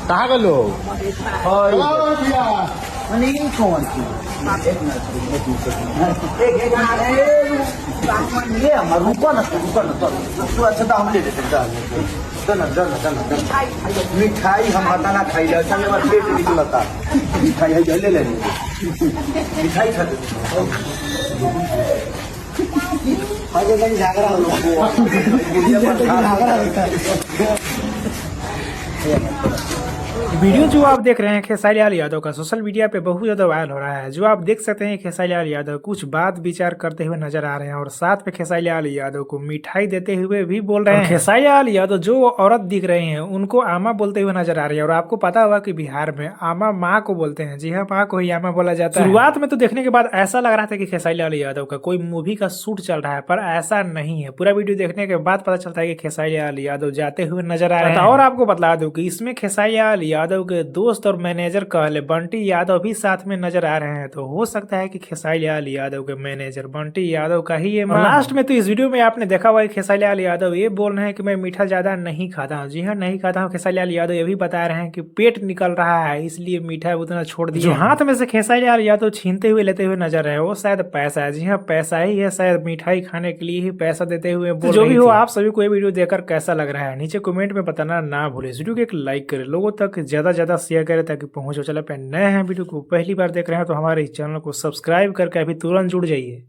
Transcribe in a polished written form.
कहाँ के लोग? रुको ना तू अच्छा तो हम ले लेते मिठाई हम बताना खाई ले चल बार पेट निकलता मिठाई है ले लेंगे मिठाई खा झगड़ा वीडियो जो आप देख रहे हैं खेसारी लाल यादव का सोशल मीडिया पे बहुत ज़्यादा वायरल हो रहा है। जो आप देख सकते हैं खेसारी लाल यादव कुछ बात विचार करते हुए नजर आ रहे हैं और साथ में खेसारी लाल यादव को मिठाई देते हुए भी बोल रहे हैं। खेसारी लाल यादव जो औरत दिख रहे हैं उनको आमा बोलते हुए नजर आ रही है। और आपको पता होगा कि बिहार में आमा माँ को बोलते हैं। जी हाँ, माँ को ही आमा बोला जाता है। शुरुआत में तो देखने के बाद ऐसा लग रहा था कि खेसारी लाल यादव का कोई मूवी का शूट चल रहा है, पर ऐसा नहीं है। पूरा वीडियो देखने के बाद पता चलता है कि खेसारी लाल यादव जाते हुए नजर आ रहे हैं। और आपको बता दूं कि इसमें खेसारी लाल यादव के दोस्त और मैनेजर कहले बंटी यादव भी साथ में नजर आ रहे हैं। तो हो सकता है कि खेसारी लाल यादव के मैनेजर बंटी यादव का ही ये लास्ट में तो इस वीडियो में आपने देखा हुआ खेसारी लाल यादव ये बोल रहे हैं कि मैं मीठा ज्यादा नहीं खाता हूँ। जी हाँ, नहीं खाता हूँ। खेसारी लाल यादव ये भी बता रहे हैं कि पेट निकल रहा है इसलिए मीठा उतना छोड़ दिया। जो हाथ में से खेसारी लाल यादव छीनते हुए लेते हुए नजर रहे वो शायद पैसा है। जी हाँ, पैसा ही है। शायद मिठाई खाने के लिए ही पैसा देते हुए बोल जो भी हो, आप सभी को ये वीडियो देखकर कैसा लग रहा है नीचे कमेंट में बताना ना भूले। इस वीडियो को एक लाइक करें, लोगों तक ज्यादा शेयर करें ताकि पहुंचो। चले पे नए हैं वीडियो को पहली बार देख रहे हैं तो हमारे इस चैनल को सब्सक्राइब करके अभी तुरंत जुड़ जाइए।